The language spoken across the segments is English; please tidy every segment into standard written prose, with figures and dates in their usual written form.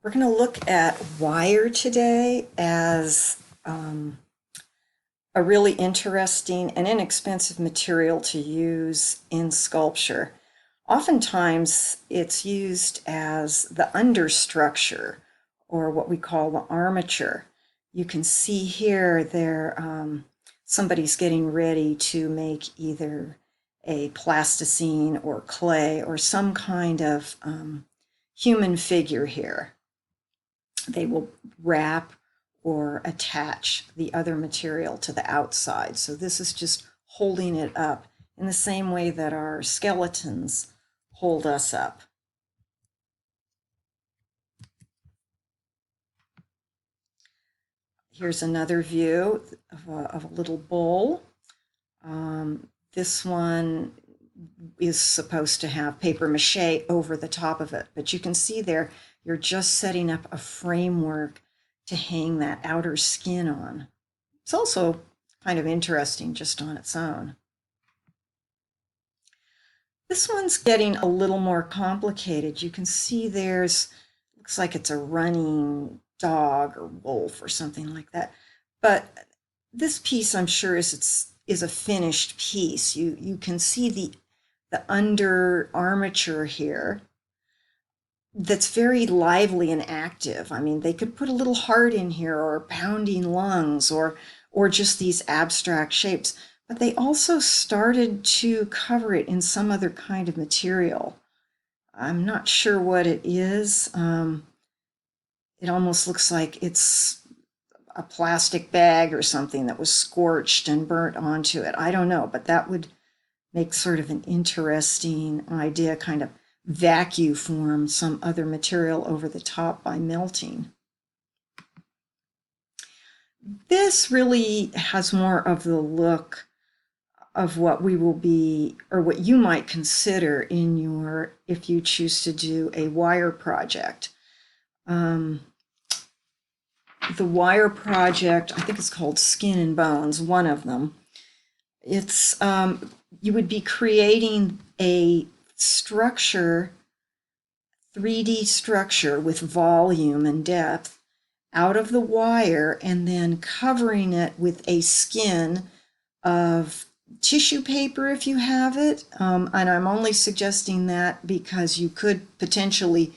We're going to look at wire today as a really interesting and inexpensive material to use in sculpture. Oftentimes, it's used as the understructure or what we call the armature. You can see here somebody's getting ready to make either a plasticine or clay or some kind of human figure here. They will wrap or attach the other material to the outside. So this is just holding it up in the same way that our skeletons hold us up. Here's another view of a little bowl. This one is supposed to have paper mache over the top of it, but you can see there, you're just setting up a framework to hang that outer skin on. It's also kind of interesting just on its own. This one's getting a little more complicated. You can see looks like it's a running dog or wolf or something like that. But this piece, I'm sure, is a finished piece. You can see the under armature here that's very lively and active. I mean, they could put a little heart in here or pounding lungs or just these abstract shapes, but they also started to cover it in some other kind of material. I'm not sure what it is. It almost looks like it's a plastic bag or something that was scorched and burnt onto it. I don't know, but that would make sort of an interesting idea, kind of vacuum form some other material over the top by melting. This really has more of the look of what we will be, or what you might consider in if you choose to do a wire project. The wire project, I think it's called Skin and Bones, one of them. It's, you would be creating a structure, 3D structure with volume and depth out of the wire and then covering it with a skin of tissue paper if you have it. And I'm only suggesting that because you could potentially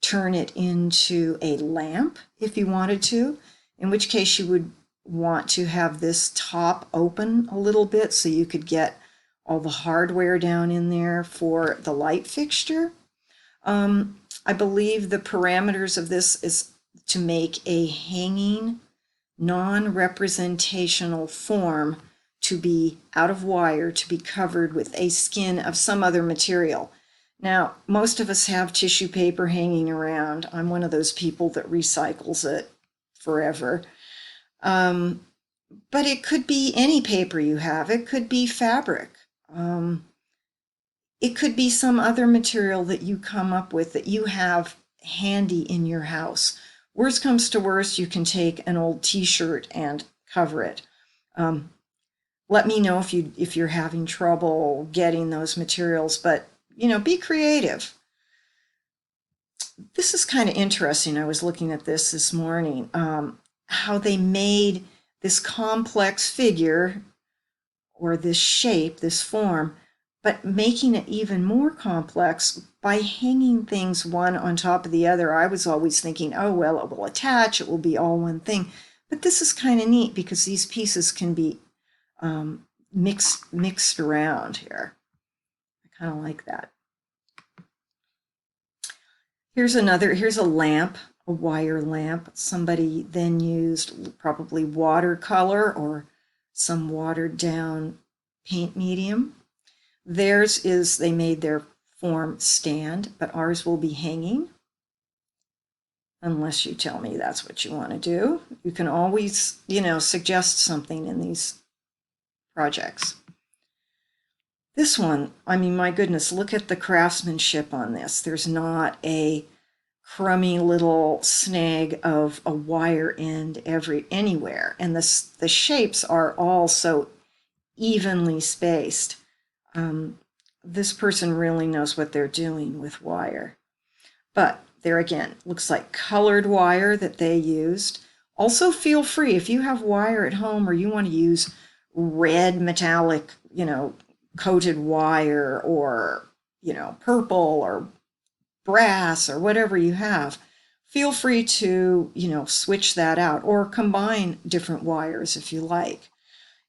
turn it into a lamp if you wanted to, in which case you would want to have this top open a little bit so you could get all the hardware down in there for the light fixture. I believe the parameters of this is to make a hanging, non-representational form to be out of wire, to be covered with a skin of some other material. Now, most of us have tissue paper hanging around. I'm one of those people that recycles it forever. But it could be any paper you have. It could be fabric. It could be some other material that you come up with that you have handy in your house. Worst comes to worst, you can take an old t-shirt and cover it. Let me know if you're having trouble getting those materials, but be creative. This is kind of interesting. I was looking at this morning, how they made this complex figure or this shape, this form, but making it even more complex by hanging things one on top of the other. I was always thinking, oh, well, it will attach, it will be all one thing. But this is kind of neat because these pieces can be mixed around here. I kind of like that. Here's a lamp, a wire lamp. Somebody then used probably watercolor or some watered down paint medium. Theirs is, they made their form stand, but ours will be hanging. Unless you tell me that's what you want to do. You can always, suggest something in these projects. This one, I mean, my goodness, look at the craftsmanship on this. There's not a crummy little snag of a wire end anywhere. And the shapes are all so evenly spaced. This person really knows what they're doing with wire. But there again, looks like colored wire that they used. Also feel free, if you have wire at home or you want to use red metallic, coated wire, or, purple or brass or whatever you have, feel free to, switch that out or combine different wires if you like.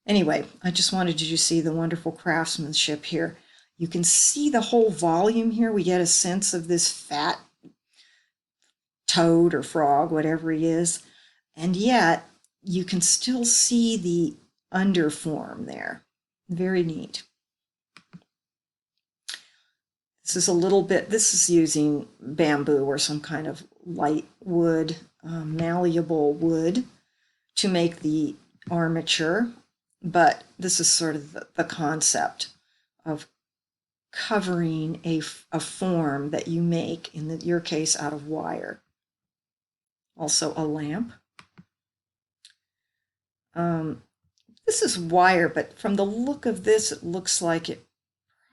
Anyway, I just wanted you to see the wonderful craftsmanship here. You can see the whole volume here. We get a sense of this fat toad or frog, whatever he is. And yet you can still see the underform there. Very neat. This is using bamboo or some kind of light wood, malleable wood to make the armature. But this is sort of the concept of covering a form that you make, in your case, out of wire. Also a lamp. This is wire, but from the look of this, it looks like it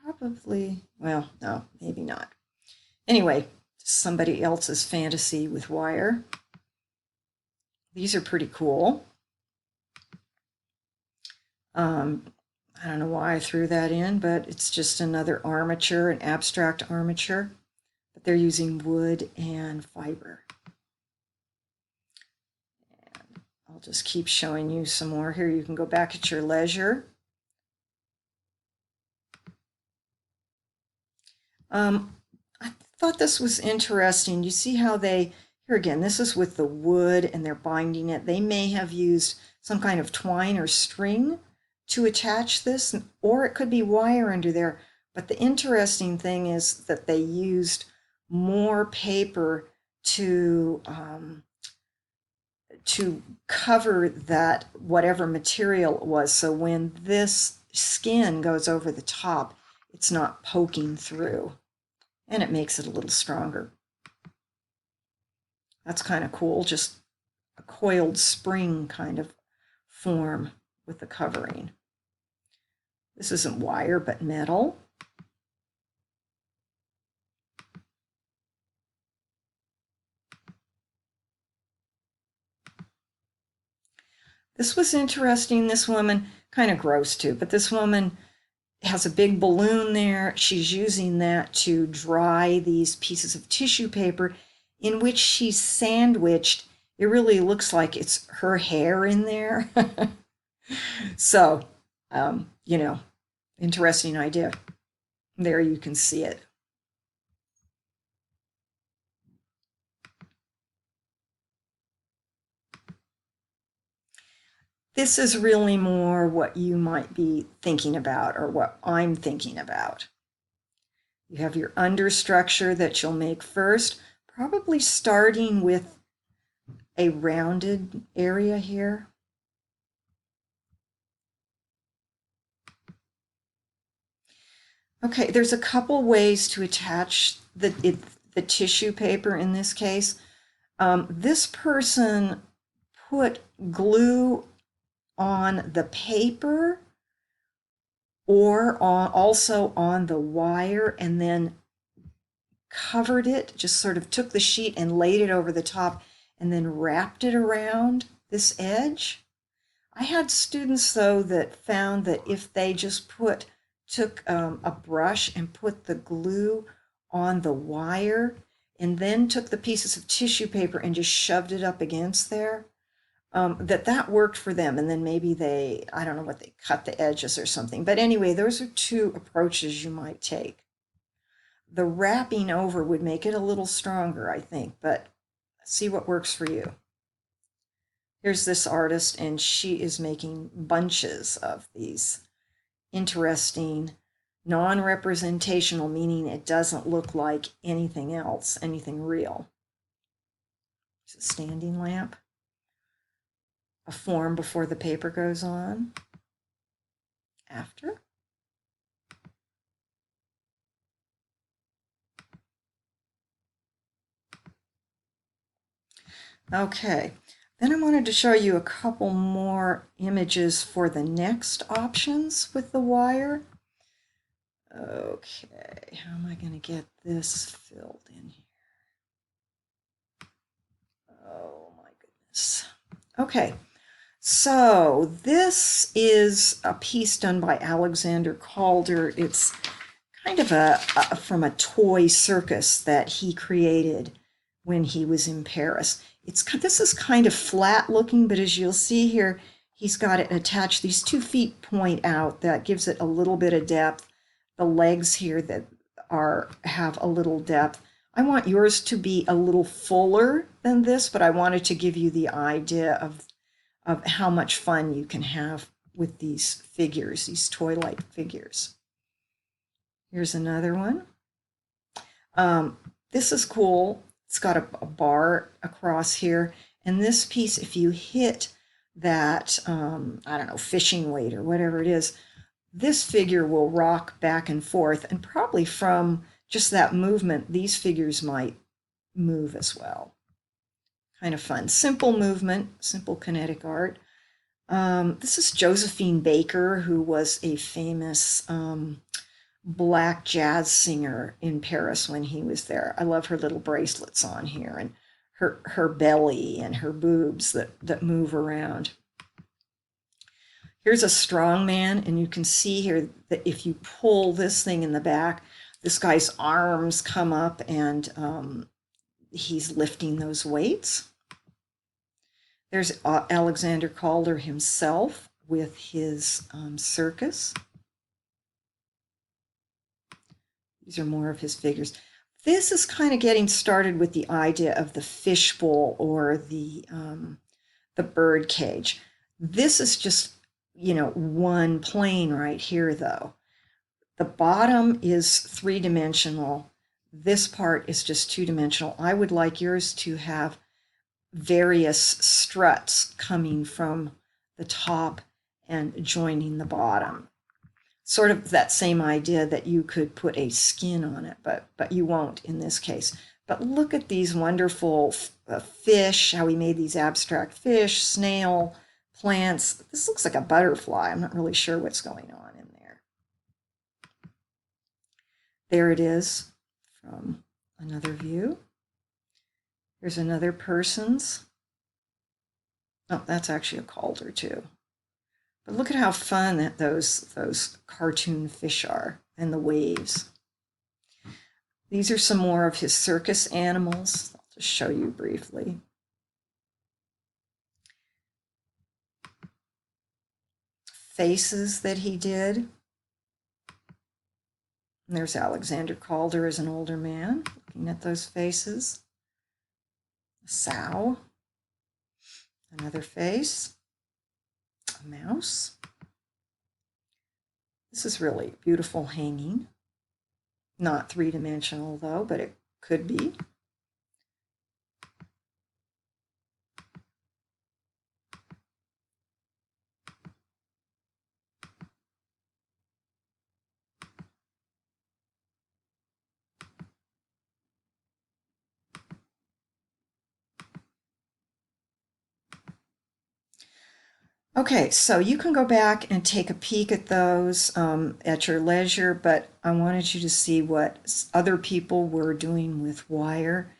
probably, well, no, maybe not. Anyway, somebody else's fantasy with wire. These are pretty cool. I don't know why I threw that in, but it's just another armature, an abstract armature, but they're using wood and fiber. And I'll just keep showing you some more here. You can go back at your leisure. I thought this was interesting. You see how here again, this is with the wood and they're binding it. They may have used some kind of twine or string to attach this, or it could be wire under there. But the interesting thing is that they used more paper to cover that whatever material it was. So when this skin goes over the top, it's not poking through, and it makes it a little stronger. That's kind of cool, just a coiled spring kind of form with the covering. This isn't wire, but metal. This was interesting. This woman, kind of gross too, but this woman has a big balloon there. She's using that to dry these pieces of tissue paper in which she's sandwiched. It really looks like it's her hair in there. So, interesting idea. There you can see it. This is really more what you might be thinking about, or what I'm thinking about. You have your understructure that you'll make first, probably starting with a rounded area here. Okay, there's a couple ways to attach the tissue paper in this case. This person put glue on the paper or also on the wire, and then covered it, just sort of took the sheet and laid it over the top and then wrapped it around this edge. I had students though that found that if they just took a brush and put the glue on the wire and then took the pieces of tissue paper and just shoved it up against there, that worked for them. And then maybe I don't know what, they cut the edges or something. But anyway, those are two approaches you might take. The wrapping over would make it a little stronger, I think, but see what works for you. Here's this artist, and she is making bunches of these interesting non-representational, meaning it doesn't look like anything else, anything real. It's a standing lamp, a form before the paper goes on, after. Okay, then I wanted to show you a couple more images for the next options with the wire. Okay, how am I going to get this filled in here? Okay, so this is a piece done by Alexander Calder. It's kind of from a toy circus that he created when he was in Paris. This is kind of flat looking, but as you'll see here, he's got it attached. These 2 feet point out. That gives it a little bit of depth. The legs here that have a little depth. I want yours to be a little fuller than this, but I wanted to give you the idea of how much fun you can have with these figures, these toy-like figures. Here's another one. This is cool. It's got a bar across here. And this piece, if you hit that, I don't know, fishing weight or whatever it is, this figure will rock back and forth. And probably from just that movement, these figures might move as well. Kind of fun. Simple movement, simple kinetic art. This is Josephine Baker, who was a famous black jazz singer in Paris when he was there. I love her little bracelets on here and her belly and her boobs that move around. Here's a strong man, and you can see here that if you pull this thing in the back, this guy's arms come up and he's lifting those weights. There's Alexander Calder himself with his circus. These are more of his figures. This is kind of getting started with the idea of the fishbowl or the bird cage. This is just, one plane right here, though. The bottom is three-dimensional. This part is just two-dimensional. I would like yours to have various struts coming from the top and joining the bottom. Sort of that same idea that you could put a skin on it, but you won't in this case. But look at these wonderful fish, how we made these abstract fish, snail, plants. This looks like a butterfly. I'm not really sure what's going on in there. There it is from another view. Here's another person's. Oh, that's actually a Calder too. But look at how fun that those cartoon fish are and the waves. These are some more of his circus animals. I'll just show you briefly. Faces that he did. And there's Alexander Calder as an older man, looking at those faces. A sow. Another face. A mouse. This is really beautiful hanging. Not three-dimensional though, but it could be. Okay, so you can go back and take a peek at those at your leisure, but I wanted you to see what other people were doing with wire.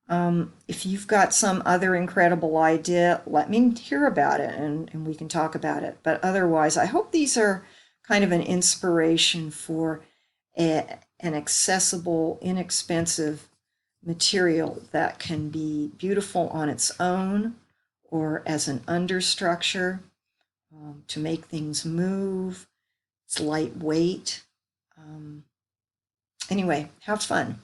If you've got some other incredible idea, let me hear about it and we can talk about it. But otherwise, I hope these are kind of an inspiration for an accessible, inexpensive material that can be beautiful on its own or as an understructure to make things move. It's lightweight. Anyway, have fun.